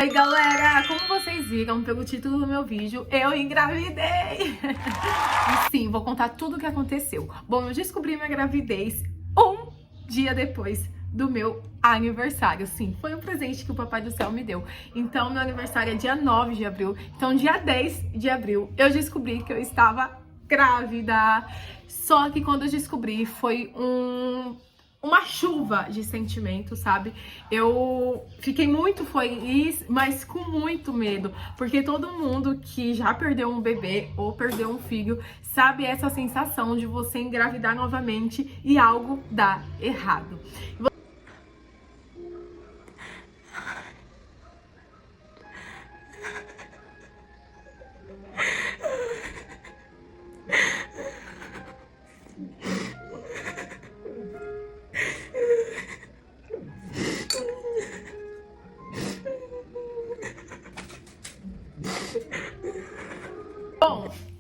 Oi galera, como vocês viram pelo título do meu vídeo, eu engravidei! E sim, vou contar tudo o que aconteceu. Bom, eu descobri minha gravidez um dia depois do meu aniversário. Sim, foi um presente que o Papai do Céu me deu. Então, meu aniversário é dia 9 de abril. Então, dia 10 de abril, eu descobri que eu estava grávida. Só que quando eu descobri, foi uma chuva de sentimentos, sabe? Eu fiquei muito feliz, mas com muito medo, porque todo mundo que já perdeu um bebê ou perdeu um filho sabe essa sensação de você engravidar novamente e algo dar errado. Bom,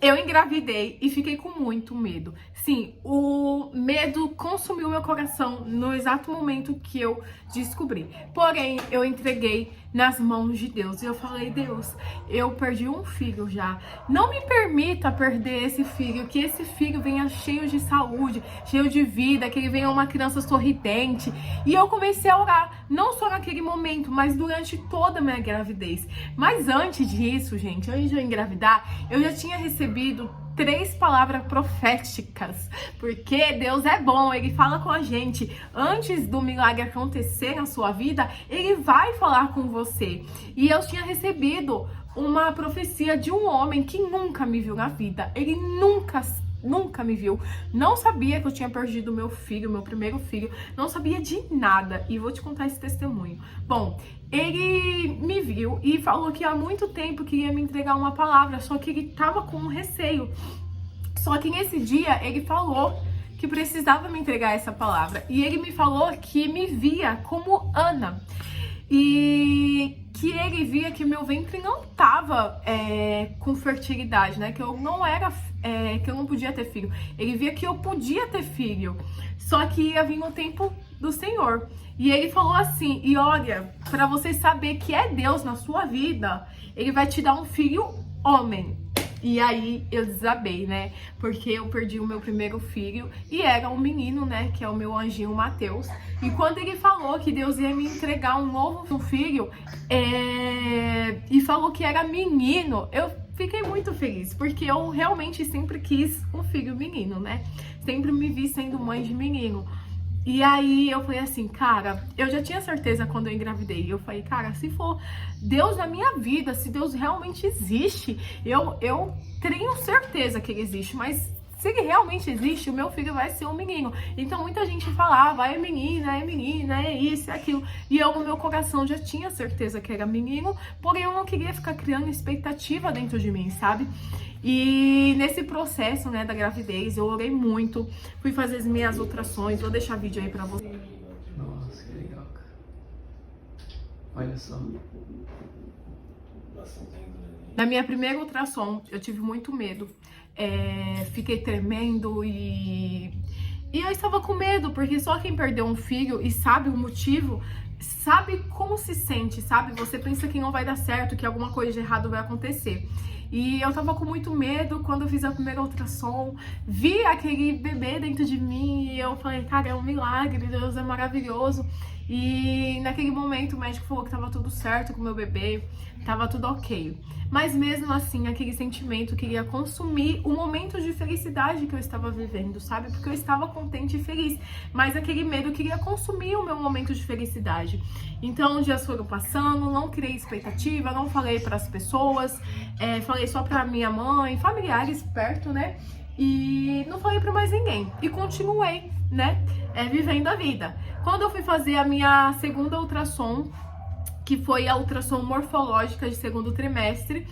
eu engravidei e fiquei com muito medo. Sim, o medo consumiu meu coração no exato momento que eu descobri. Porém, eu entreguei nas mãos de Deus. E eu falei, Deus, eu perdi um filho já. Não me permita perder esse filho, que esse filho venha cheio de saúde, cheio de vida, que ele venha uma criança sorridente. E eu comecei a orar, não só naquele momento, mas durante toda a minha gravidez. Mas antes disso, gente, antes de eu engravidar, eu já tinha recebido 3 palavras proféticas, porque Deus é bom, Ele fala com a gente. Antes do milagre acontecer na sua vida, Ele vai falar com você. E eu tinha recebido uma profecia de um homem que nunca me viu na vida. Ele nunca me viu, não sabia que eu tinha perdido meu filho, meu primeiro filho, não sabia de nada, e vou te contar esse testemunho. Bom, ele me viu e falou que há muito tempo queria me entregar uma palavra, só que ele tava com um receio. Só que nesse dia ele falou que precisava me entregar essa palavra, e ele me falou que me via como Ana, e que ele via que meu ventre não tava com fertilidade, né? Que eu não era, que eu não podia ter filho. Ele via que eu podia ter filho, só que ia vir o tempo do Senhor. E ele falou assim, e olha, para você saber que é Deus na sua vida, Ele vai te dar um filho homem. E aí eu desabei, né? Porque eu perdi o meu primeiro filho e era um menino, né? Que é o meu anjinho Mateus. E quando ele falou que Deus ia me entregar um novo filho, e falou que era menino, eu fiquei muito feliz, porque eu realmente sempre quis um filho menino, né? Sempre me vi sendo mãe de menino. E aí eu falei assim, cara, eu já tinha certeza quando eu engravidei. Eu falei, cara, se for Deus na minha vida, se Deus realmente existe, eu tenho certeza que Ele existe, mas se Ele realmente existe, o meu filho vai ser um menino. Então muita gente falava, é menina, é isso, é aquilo. E eu no meu coração já tinha certeza que era menino, porém eu não queria ficar criando expectativa dentro de mim, sabe? E nesse processo, né, da gravidez, eu orei muito, fui fazer as minhas ultrassons, vou deixar vídeo aí pra vocês. Nossa, que legal, cara. Olha só. Na minha primeira ultrassom, eu tive muito medo, fiquei tremendo e eu estava com medo, porque só quem perdeu um filho e sabe o motivo, sabe como se sente, sabe? Você pensa que não vai dar certo, que alguma coisa de errado vai acontecer. E eu tava com muito medo quando eu fiz a primeira ultrassom, vi aquele bebê dentro de mim e eu falei, cara, é um milagre, Deus é maravilhoso. E naquele momento o médico falou que tava tudo certo com o meu bebê, tava tudo ok. Mas mesmo assim, aquele sentimento queria consumir o momento de felicidade que eu estava vivendo, sabe? Porque eu estava contente e feliz, mas aquele medo queria consumir o meu momento de felicidade. Então, os dias foram passando, não criei expectativa, não falei para as pessoas, falei só pra minha mãe, familiares perto, né? E não falei pra mais ninguém. E continuei, né? Vivendo a vida. Quando eu fui fazer a minha segunda ultrassom, que foi a ultrassom morfológica de segundo trimestre,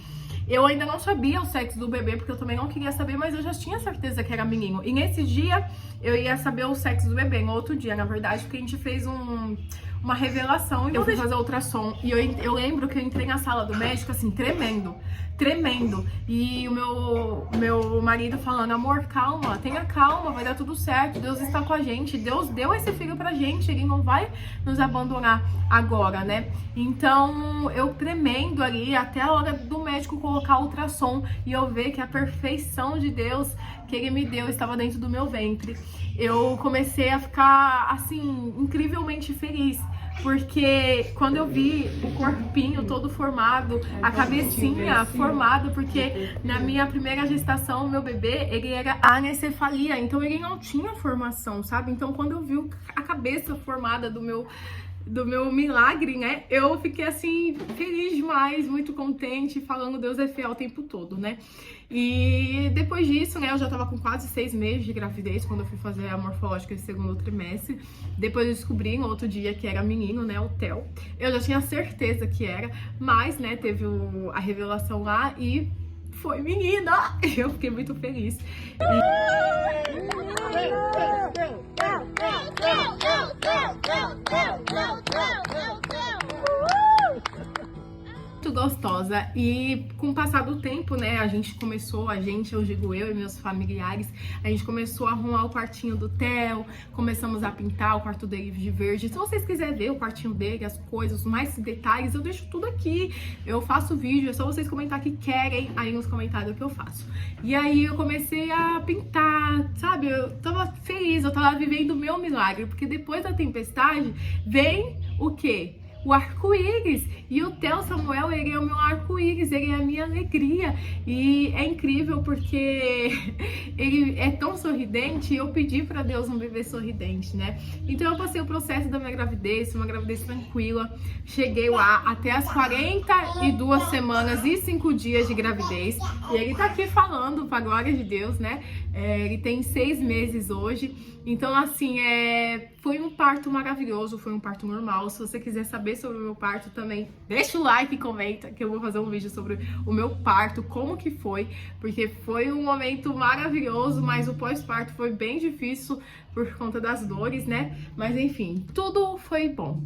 Eu ainda não sabia o sexo do bebê, porque eu também não queria saber, mas eu já tinha certeza que era menino. E nesse dia, eu ia saber o sexo do bebê, no outro dia, na verdade, porque a gente fez uma revelação. Eu fui fazer ultrassom e eu lembro que eu entrei na sala do médico, assim, tremendo. E o meu marido falando, amor, calma, tenha calma, vai dar tudo certo, Deus está com a gente, Deus deu esse filho pra gente, Ele não vai nos abandonar agora, né? Então, eu tremendo ali, até a hora do médico colocar o ultrassom e eu ver que a perfeição de Deus que Ele me deu estava dentro do meu ventre. Eu comecei a ficar, assim, incrivelmente feliz. Porque quando eu vi o corpinho todo formado, a cabecinha formada, porque na minha primeira gestação, meu bebê, ele era anencefalia, então ele não tinha formação, sabe? Então quando eu vi a cabeça formada do meu milagre, né? Eu fiquei assim, feliz demais, muito contente, falando Deus é fiel o tempo todo, né? E depois disso, né, eu já tava com quase 6 meses de gravidez quando eu fui fazer a morfológica esse segundo trimestre. Depois eu descobri no outro dia que era menino, né, o Theo. Eu já tinha certeza que era, mas, né, teve a revelação lá e foi menina. Eu fiquei muito feliz. Muito gostosa. E com o passar do tempo, né, eu digo eu e meus familiares, a gente começou a arrumar o quartinho do Theo, começamos a pintar o quarto dele de verde. Se vocês quiserem ver o quartinho dele, as coisas, mais detalhes, eu deixo tudo aqui. Eu faço vídeo, é só vocês comentar que querem aí nos comentários o que eu faço. E aí eu comecei a pintar, sabe? Eu tava feliz, eu tava vivendo o meu milagre, porque depois da tempestade vem o quê? O arco-íris. E o Theo Samuel, ele é o meu arco-íris, ele é a minha alegria. E é incrível porque ele é tão sorridente, e eu pedi pra Deus um bebê sorridente, né? Então eu passei o processo da minha gravidez, uma gravidez tranquila. Cheguei lá até as 42 semanas e 5 dias de gravidez. E ele tá aqui falando, pra glória de Deus, né? Ele tem 6 meses hoje. Então, assim, foi um parto maravilhoso, foi um parto normal. Se você quiser saber sobre o meu parto também, deixa o like e comenta, que eu vou fazer um vídeo sobre o meu parto, como que foi, porque foi um momento maravilhoso, mas o pós-parto foi bem difícil por conta das dores, né? Mas enfim, tudo foi bom.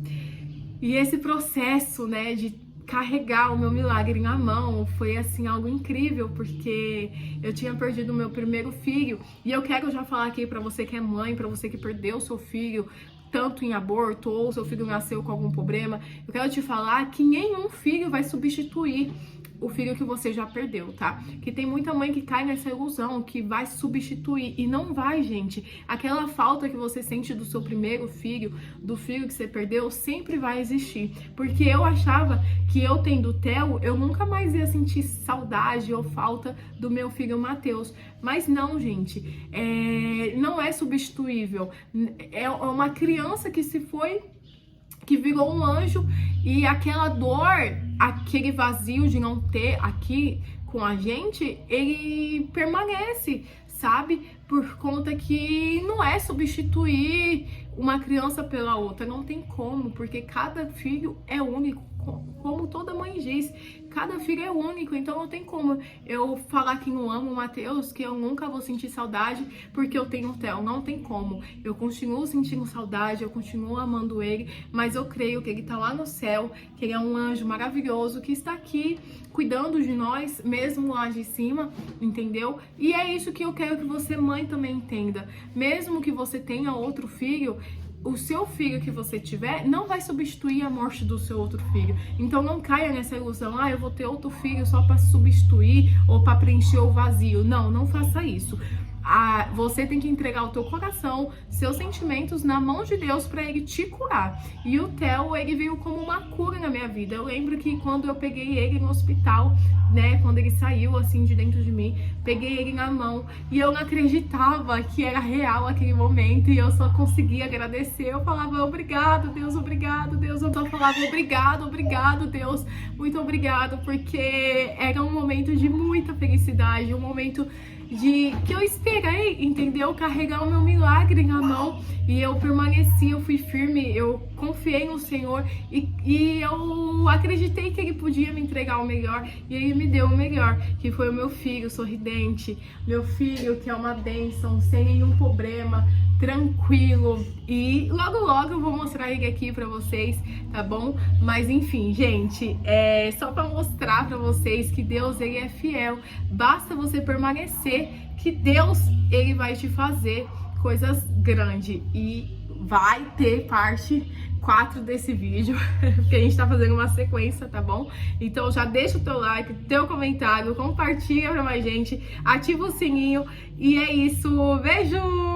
E esse processo, né, de carregar o meu milagre na mão foi assim algo incrível, porque eu tinha perdido o meu primeiro filho. E eu quero já falar aqui pra você que é mãe, pra você que perdeu o seu filho tanto em aborto ou seu filho nasceu com algum problema, eu quero te falar que nenhum filho vai substituir o filho que você já perdeu, tá? Que tem muita mãe que cai nessa ilusão, que vai substituir, e não vai, gente. Aquela falta que você sente do seu primeiro filho, do filho que você perdeu, sempre vai existir. Porque eu achava que eu tendo o Theo, eu nunca mais ia sentir saudade ou falta do meu filho Matheus. Mas não, gente, não é substituível. É uma criança que se foi, que virou um anjo, e aquela dor, aquele vazio de não ter aqui com a gente, ele permanece, sabe? Por conta que não é substituir uma criança pela outra, não tem como, porque cada filho é único, como toda mãe diz, cada filho é único, então não tem como eu falar que não amo o Matheus, que eu nunca vou sentir saudade porque eu tenho o Theo, não tem como. Eu continuo sentindo saudade, eu continuo amando ele, mas eu creio que ele tá lá no céu, que ele é um anjo maravilhoso que está aqui cuidando de nós, mesmo lá de cima, entendeu? E é isso que eu quero que você, mãe, também entenda. Mesmo que você tenha outro filho, o seu filho que você tiver não vai substituir a morte do seu outro filho. Então não caia nessa ilusão, eu vou ter outro filho só para substituir ou para preencher o vazio. Não, não faça isso. Você tem que entregar o teu coração, seus sentimentos na mão de Deus para ele te curar. E o Theo, ele veio como uma cura na minha vida. Eu lembro que quando eu peguei ele no hospital, né, quando ele saiu assim de dentro de mim, peguei ele na mão e eu não acreditava que era real aquele momento, e eu só conseguia agradecer. Eu falava obrigado, Deus, obrigado, Deus. Eu só falava obrigado, Deus, muito obrigado, porque era um momento de muita felicidade, um momento que eu esperava esperei, entendeu? Carregar o meu milagre na mão e eu permaneci, eu fui firme, eu confiei no Senhor e eu acreditei que Ele podia me entregar o melhor e Ele me deu o melhor, que foi o meu filho sorridente, meu filho que é uma bênção, sem nenhum problema, tranquilo, e logo logo eu vou mostrar ele aqui pra vocês, tá bom? Mas enfim, gente, é só pra mostrar pra vocês que Deus, Ele é fiel, basta você permanecer, que Deus, Ele vai te fazer coisas grandes, e vai ter parte 4 desse vídeo, porque a gente tá fazendo uma sequência, tá bom? Então já deixa o teu like, teu comentário, compartilha pra mais gente, ativa o sininho, e é isso, beijo!